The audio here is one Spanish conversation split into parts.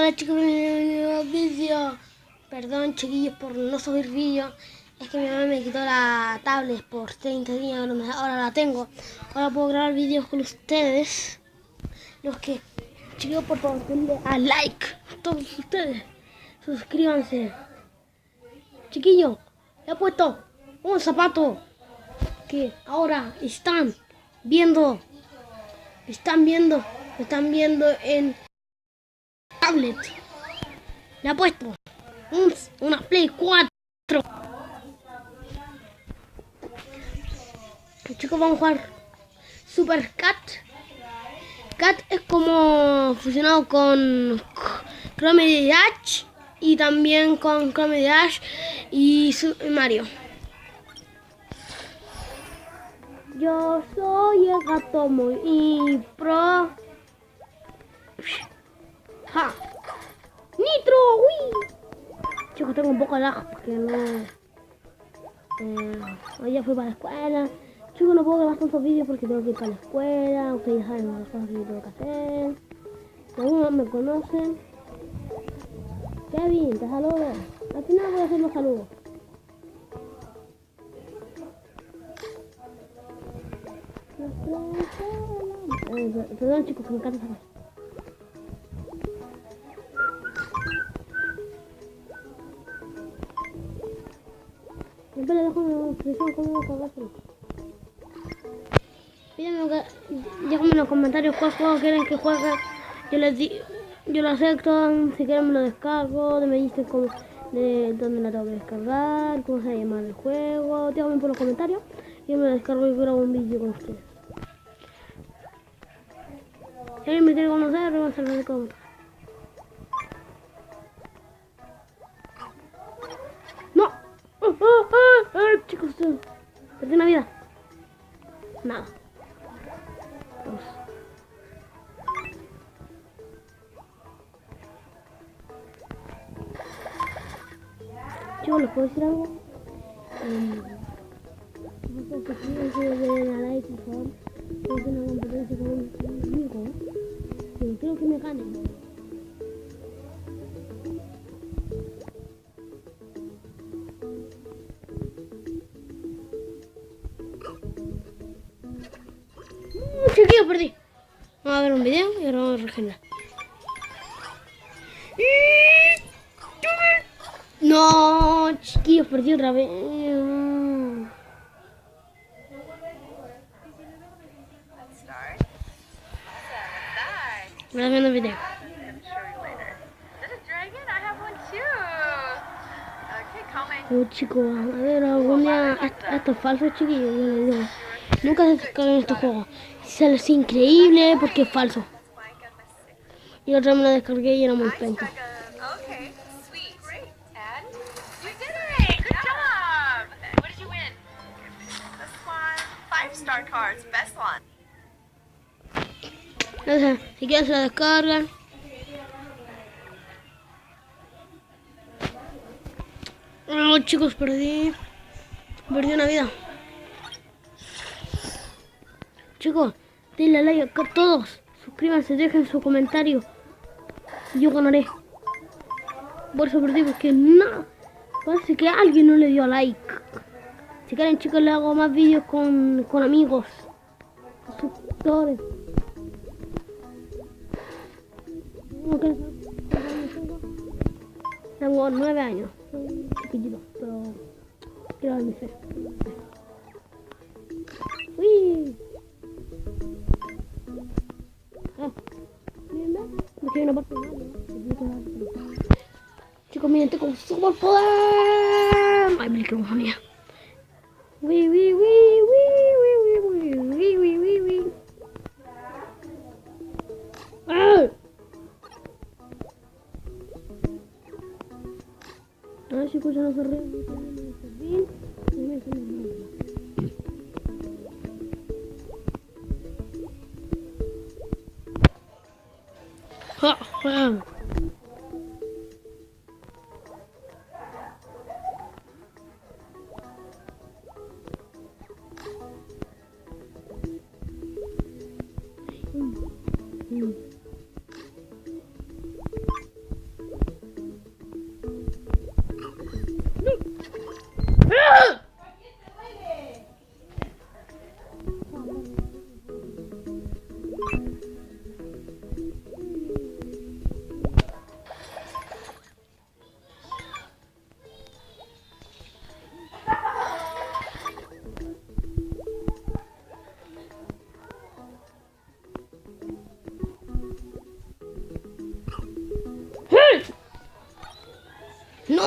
Hola chicos, bienvenidos a un vídeo. Perdón chiquillos por no subir vídeo. Es que mi mamá me quitó la tablet por 30 días, ahora la tengo. Ahora puedo grabar vídeos con ustedes. Los que, chicos, por favor, denle a like. Todos ustedes, suscríbanse. Chiquillos, le he puesto un zapato que ahora están viendo en tablet. Le ha puesto una Play 4. Chicos, vamos a jugar Super Cat. Cat es como fusionado con Chrome Dash y también con Chrome Dash y Mario. Yo soy el gato muy pro. ¡Ja! ¡Nitro! ¡Uy! Chicos, tengo un poco de lag porque no... hoy ya fui para la escuela. Chicos, no puedo grabar tantos vídeos porque tengo que ir para la escuela. Ustedes ya saben las cosas que yo tengo que hacer. Algunos me conocen. Kevin, te saludo. Al final voy a hacer los saludos. Perdón chicos, que me encanta saber. Siempre le dejo una descripción cómo jugárselo. Déjenme en los comentarios cuál juego quieren que juegue. Yo lo acepto. Si quieren me lo descargo. Me dicen cómo, de dónde la tengo que descargar, cómo se llama el juego. Díganme por los comentarios. Yo me lo descargo y grabo un vídeo con ustedes. Si alguien me quiere conocer, me va a hacer el comentario. ¡No! Chicos, perdí una vida. Nada. Dos. Chicos, ¿les puedo decir algo? No sé si den a like, por favor. Voy a hacer una competencia con un amigo. Pero creo que me ganen. Chiquillo, perdí. Vamos a ver un video y ahora vamos a regenerar. No, chiquillos, perdí otra vez. Ahora viendo el video. Chicos, a ver, algún día esto es falso, chiquillos. Yo les digo, nunca se descarguen estos juegos. Es increíble porque es falso. Y otra vez me lo descargué y era muy penta. Entonces, si quieren se la descargan. No, chicos, perdí una vida. Chicos, denle like acá a todos. Suscríbanse, dejen su comentario. Yo ganaré. Por eso perdí, porque no. Parece que alguien no le dio like. Si quieren, chicos, le hago más vídeos con amigos. Con suscriptores. Tengo 9 años. Soy chiquitito, pero quiero dar mi fe. ¡Uy! Me quedé una parte de nada. Chicos, miren, tengo un super poder. Ay, me quedo con mía. Uy, uy, uy, uy, uy, uy, uy, uy, uy, uy. ¡Ah! A ver si escuchan los arreglos. ¡Ja! ¡Ja!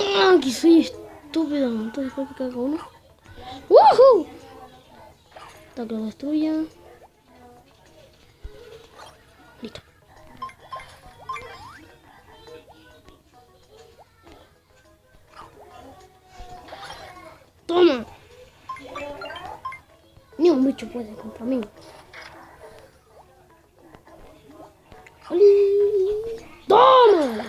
¡Ah! Que soy estúpido. Entonces creo que caiga uno. ¡Woohoo! Hasta que lo destruya. Listo. ¡Toma! Ni un bicho puede contra mí. ¡Toma!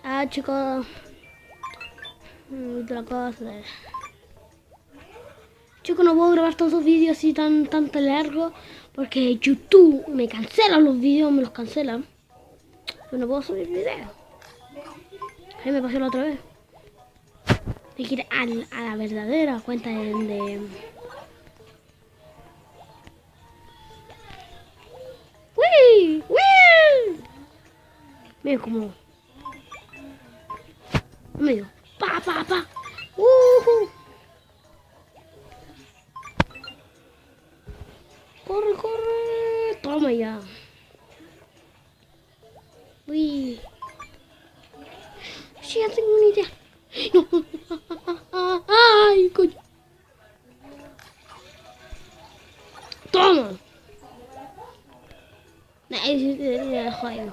Ah, chicos. Otra cosa. Chicos, no puedo grabar todos los vídeos así tan largos porque YouTube me cancela los vídeos, me los cancela. Pero no puedo subir videos. Ahí me pasó la otra vez. Hay que ir a la verdadera cuenta de... ¡Uy! ¡Uy! Miren como... Medio... ¡Pa, pa, pa! ¡Corre, corre! ¡Toma ya! ¡Uy! Sí, ya tengo una idea. ¡No! ¡Ay, coño! ¡Toma! Ahí sí te debería dejar ahí.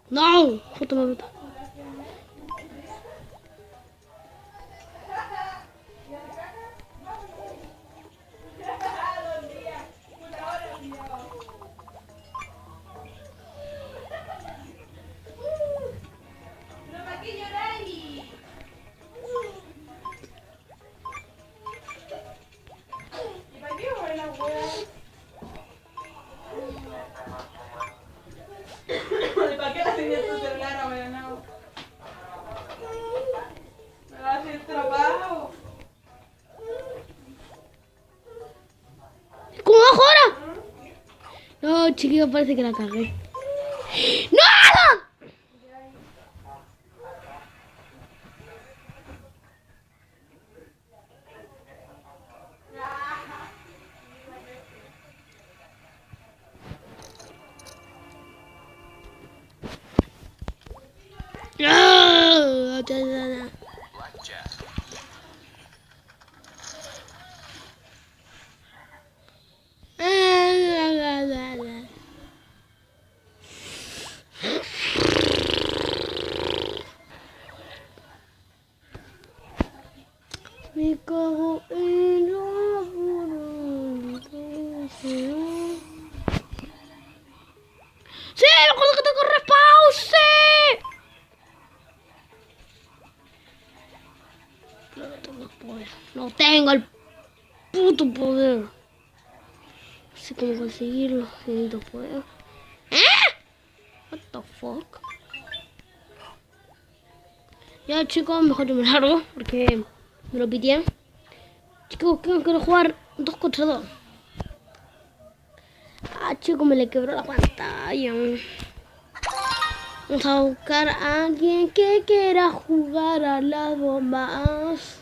¡No! ¡Foto me mata! ¿Para qué la tenías tu celular ahora? No. Me va a hacer trabajo. ¿Cómo bajo ahora? No, chiquillo, parece que la cagué. ¡No! ¡No! Me cago en la ¡sí! ¡Me acuerdo que tengo respawn! ¡Sí! No tengo el poder. No tengo el puto poder. No sé cómo conseguirlo. Necesito poder. What the fuck? Ya, chicos, mejor yo me largo porque me lo pidieron. Chicos, quiero jugar 2 contra 2. Ah, chicos, me le quebró la pantalla. Vamos a buscar a alguien que quiera jugar a las bombas.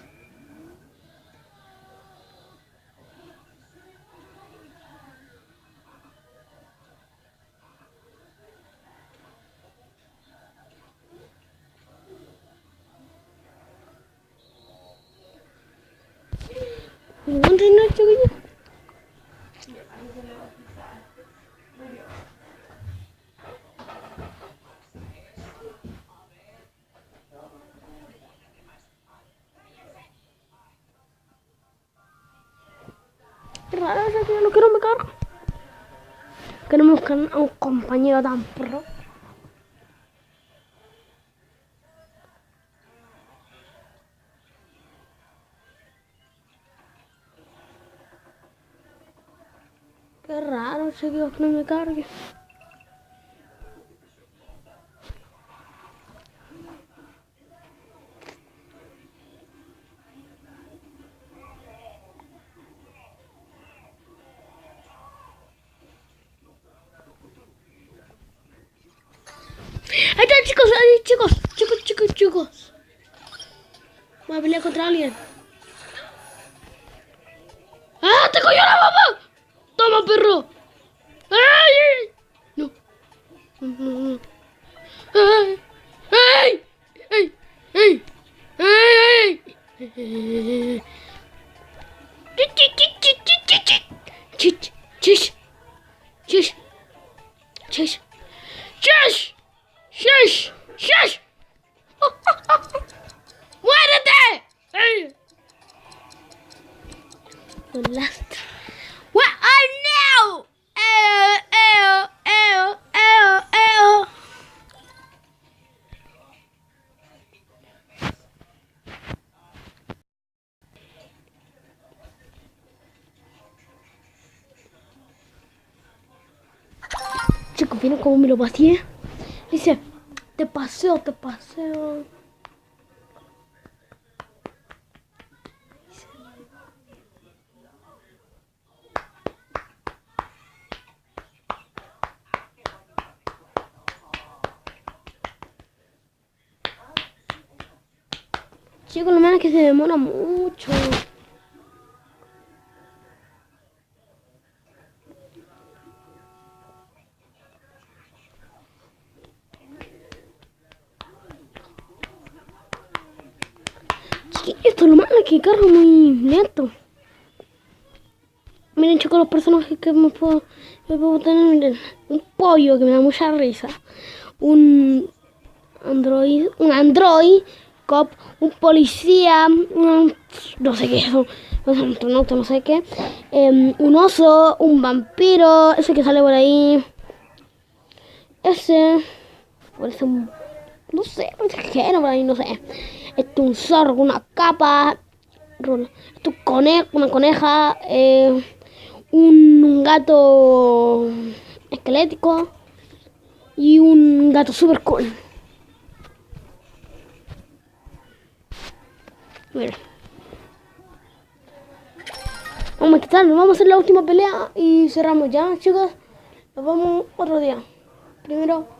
¿Dónde no, chiquillos? Qué raro eso que no quiero me cargo. Que no me buscan a un compañero tan pro. Qué raro ese que no me cargue. Ahí están, chicos, ahí, chicos. Voy a pelear contra alguien. ¡Ah! ¡Te cogió la mamá! ¡Toma, perro! ¡Ay! No. ¡Ay! ¡Ay! ¡Ay! ¡Ay! ¡Ay! ¡Ay! ¡Shush! ¡Muérete! ¡Ay! Last. What? Oh no! Ew. Chicos, ¿vieron cómo me lo paseé? Dice, te paseo. Chicos, lo malo es que se demora mucho. Esto lo malo es que carga muy lento. Miren, chicos, los personajes que me puedo tener. Miren, un pollo que me da mucha risa. Un android cop, un policía, no sé qué, un astronauta, no sé qué, un oso, un vampiro, ese que sale por ahí, ese, parece un, no sé, parece género por ahí, no sé, un zorro, una capa, una coneja, un gato esquelético y un gato super cool. Mira. Vamos a quitarlo, vamos a hacer la última pelea y cerramos ya, chicos. Nos vemos otro día. Primero.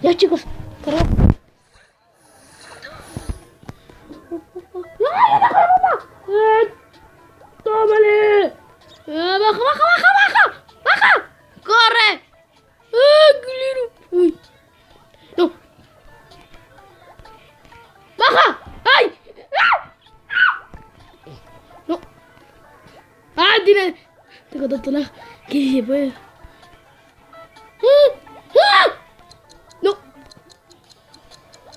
Ya, chicos, carga. ¡Tómale! ¡Baja! ¡Corre! ¡Qué ¡Uy! ¡No! ¡Baja! ¡Ay! ¡No! ¡Ah! Tengo tanto lag que se puede. ¡No!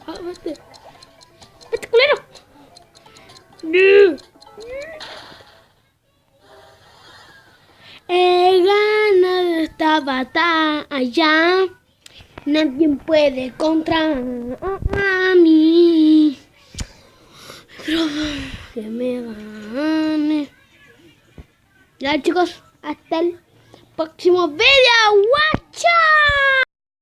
¡Ah, vete! ¡Vete, culero! ¡No! He ganado esta batalla. Nadie puede contra mí. Pero que me gane. Ya, chicos, hasta el próximo video. ¡Guacha!